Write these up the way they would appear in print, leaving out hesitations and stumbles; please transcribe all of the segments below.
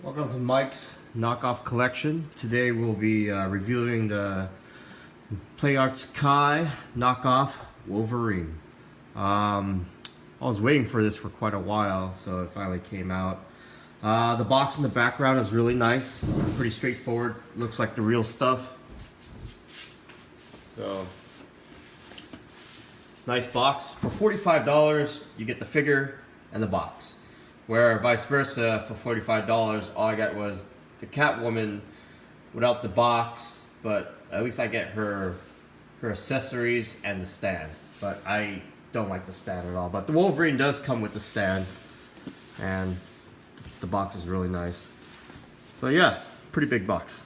Welcome to Mike's knockoff collection. Today we'll be reviewing the PlayArts Kai knockoff Wolverine. I was waiting for this for quite a while, so it finally came out. The box in the background is really nice, pretty straightforward. Looks like the real stuff. So, nice box. For $45, you get the figure and the box. Where vice versa, for $45, all I got was the Catwoman without the box, but at least I get her accessories and the stand. But I don't like the stand at all. But the Wolverine does come with the stand, and the box is really nice. But yeah, pretty big box.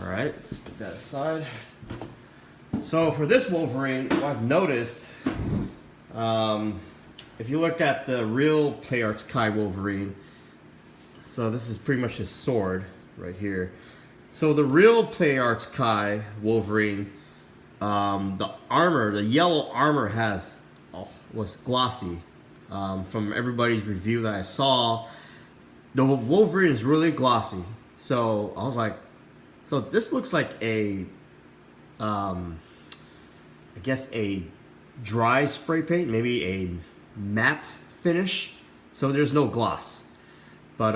All right, let's put that aside. So for this Wolverine, what I've noticed, if you look at the real PlayArts Kai Wolverine, so this is pretty much his sword right here. So the real PlayArts Kai Wolverine, the armor, the yellow armor was glossy. From everybody's review that I saw, the Wolverine is really glossy. So I was like, so this looks like I guess a dry spray paint, maybe a matte finish, so there's no gloss. But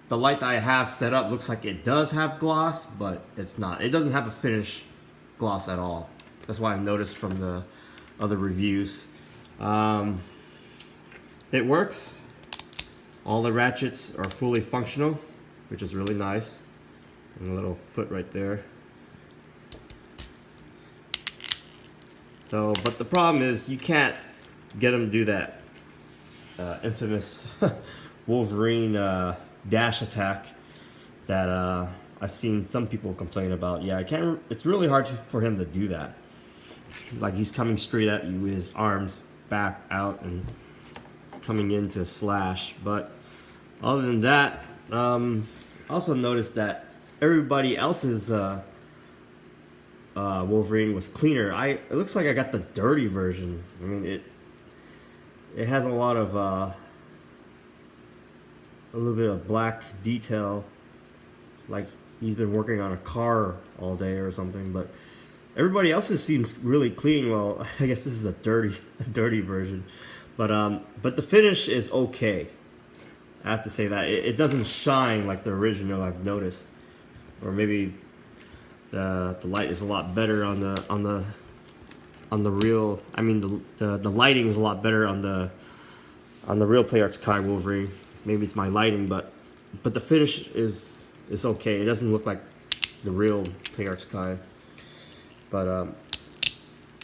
the light that I have set up looks like it does have gloss, but it's not. It doesn't have a finish gloss at all. That's why I noticed from the other reviews. It works. All the ratchets are fully functional, which is really nice. And a little foot right there. So, but the problem is you can't get him to do that infamous Wolverine dash attack that I've seen some people complain about. Yeah, I can't. It's really hard for him to do that. It's like he's coming straight at you with his arms back out and coming in to slash. But other than that, also noticed that everybody else's Wolverine was cleaner. It looks like I got the dirty version. I mean, it has a lot of a little bit of black detail, like he's been working on a car all day or something. But everybody else's seems really clean. Well, I guess this is a dirty version. But the finish is okay. I have to say that it doesn't shine like the original, I've noticed, or maybe the light is a lot better on the real. I mean, the lighting is a lot better on the real PlayArts Kai Wolverine. Maybe it's my lighting, but the finish is okay. It doesn't look like the real PlayArts Kai. But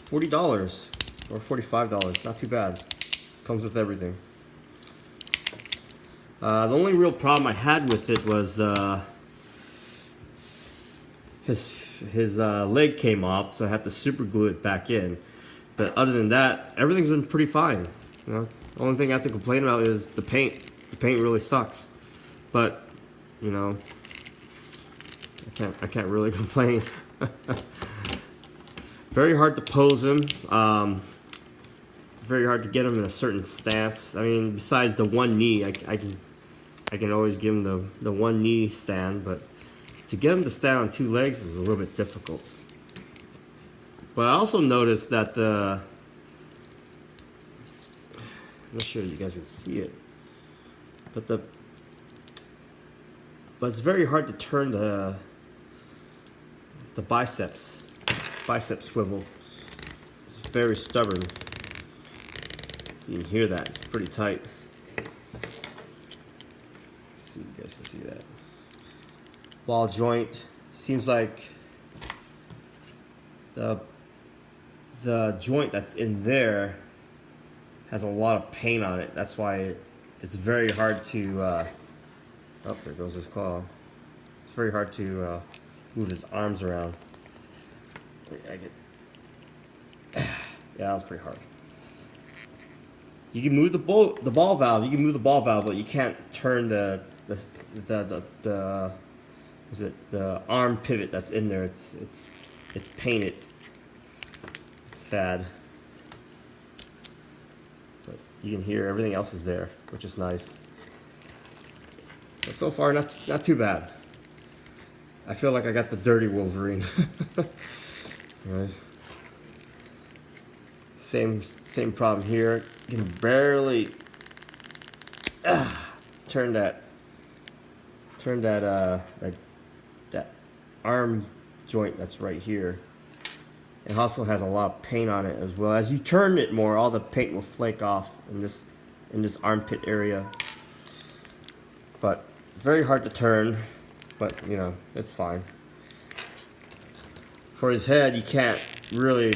$40 or $45, not too bad. Comes with everything. The only real problem I had with it was his leg came off, so I had to super glue it back in. But other than that, everything's been pretty fine. You know, the only thing I have to complain about is the paint. The paint really sucks. But you know, I can't really complain. Very hard to pose him. Very hard to get him in a certain stance. I mean, besides the one knee, I can always give him the one knee stand, but to get him to stand on two legs is a little bit difficult. But I also noticed that I'm not sure you guys can see it, but it's very hard to turn the bicep swivel. It's very stubborn. You can hear that. It's pretty tight. Let's see if you guys can see that. Ball joint seems like the joint that's in there has a lot of paint on it. That's why it's very hard to oh, there goes his claw. It's very hard to move his arms around. Yeah, that was pretty hard. You can move the ball valve. You can move the ball valve, but you can't turn the arm pivot that's in there. It's painted. It's sad. But you can hear everything else is there, which is nice. But so far, not too bad. I feel like I got the dirty Wolverine. Right. Same problem here. You can barely turn that arm joint that's right here. It also has a lot of paint on it as well. As you turn it more, all the paint will flake off in this armpit area. But very hard to turn, but you know, it's fine. For his head, you can't really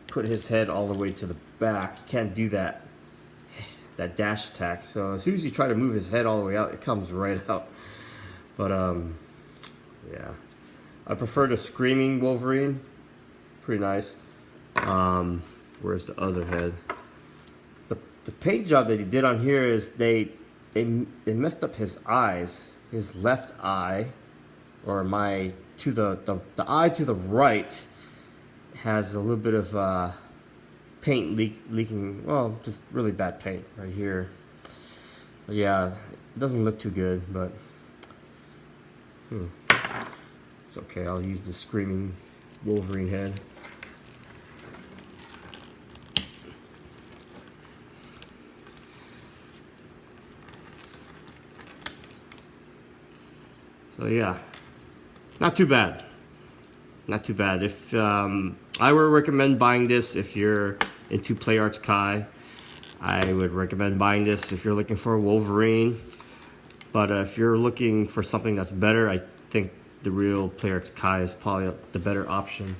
put his head all the way to the back. You can't do that dash attack. So as soon as you try to move his head all the way out, it comes right out. But yeah, I prefer the Screaming Wolverine. Pretty nice. Where's the other head? The paint job that he did on here is they messed up his eyes. His left eye, or the eye to the right, has a little bit of paint leaking. Well, just really bad paint right here. But yeah, it doesn't look too good, but it's okay. I'll use the Screaming Wolverine head. So yeah, not too bad. Not too bad. If I would recommend buying this if you're into Play Arts Kai. I would recommend buying this if you're looking for a Wolverine. But if you're looking for something that's better, I think the real Play Arts Kai is probably the better option.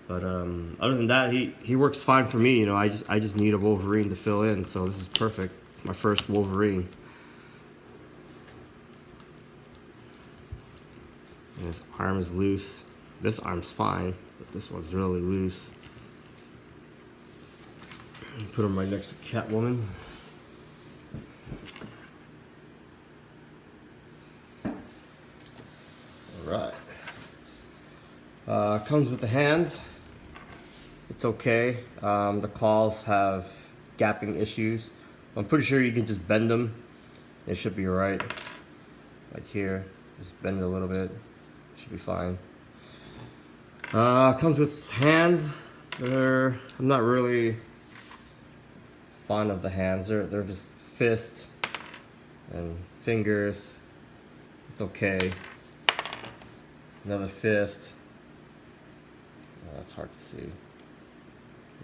But other than that, he works fine for me. You know, I just need a Wolverine to fill in, so this is perfect. It's my first Wolverine. And his arm is loose. This arm's fine, but this one's really loose. Put him right next to Catwoman. Alright. Comes with the hands. It's okay. The claws have gapping issues. I'm pretty sure you can just bend them. It should be alright. Like here. Just bend it a little bit. Should be fine. Comes with hands. I'm not really fond of the hands. They're just fist and fingers. It's okay. Another fist. Oh, that's hard to see. Here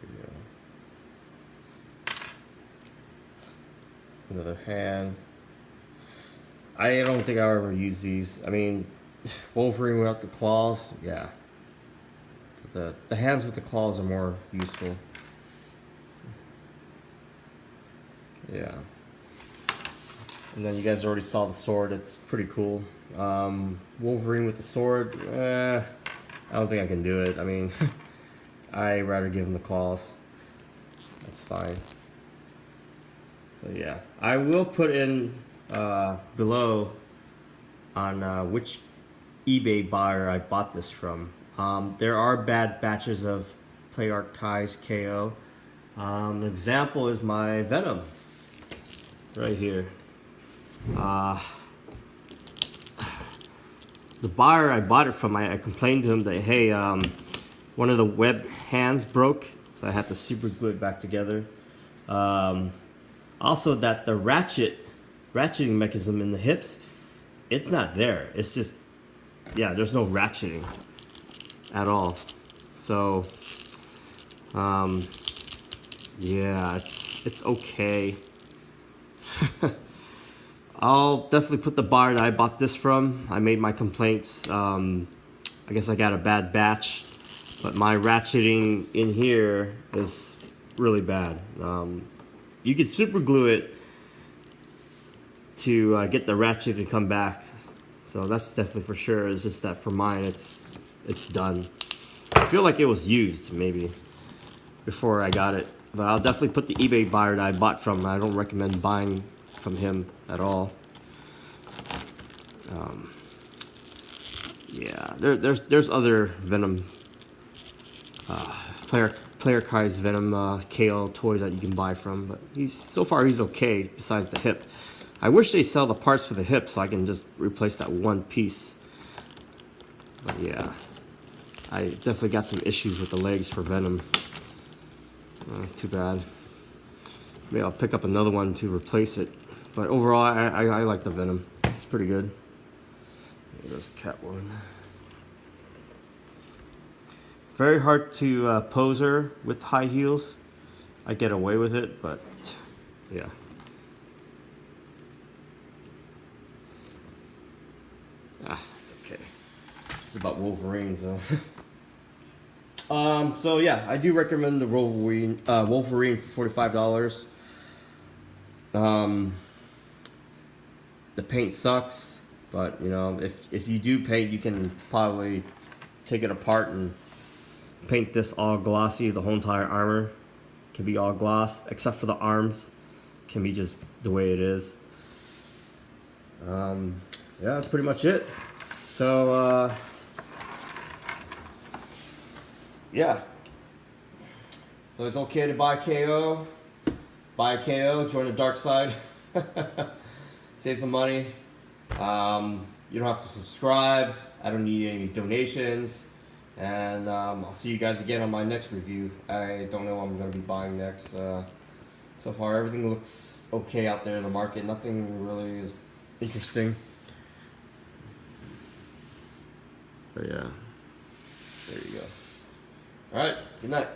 we go. Another hand. I don't think I'll ever use these. I mean, Wolverine without the claws, yeah. The hands with the claws are more useful. Yeah. And then you guys already saw the sword. It's pretty cool. Wolverine with the sword, I don't think I can do it. I mean, I'd rather give him the claws. That's fine. So yeah, I will put in below on which eBay buyer I bought this from. There are bad batches of Play Arts Kai's KO. An example is my Venom right here. The buyer I bought it from, I complained to him that, hey, one of the web hands broke, so I had to super glue it back together. Also that the ratcheting mechanism in the hips, it's not there. It's just, yeah, there's no ratcheting at all. So, yeah, it's okay. I'll definitely put the bar that I bought this from. I made my complaints. I guess I got a bad batch, but my ratcheting in here is really bad. You could super glue it to get the ratchet to come back. So that's definitely for sure. It's just that for mine, it's done. I feel like it was used maybe before I got it, but I'll definitely put the eBay buyer that I bought from. I don't recommend buying from him at all. Yeah, there's other Venom, Player Kai's Venom KO toys that you can buy from, but so far he's okay besides the hip. I wish they sell the parts for the hip so I can just replace that one piece. But yeah, I definitely got some issues with the legs for Venom. Too bad. Maybe I'll pick up another one to replace it. But overall, I like the Venom. It's pretty good. There's Catwoman. Very hard to pose her with high heels. I get away with it, but yeah. It's okay. It's about Wolverine, so. So yeah, I do recommend the Wolverine for $45. The paint sucks, but you know, if you do paint, you can probably take it apart and paint this all glossy. The whole entire armor can be all gloss, except for the arms can be just the way it is. Yeah, that's pretty much it. So yeah, so it's okay to buy KO. Buy a KO, join the dark side. Save some money. You don't have to subscribe. I don't need any donations. And I'll see you guys again on my next review. I don't know what I'm going to be buying next. So far, everything looks okay out there in the market. Nothing really is interesting. But yeah, there you go. Alright, good night.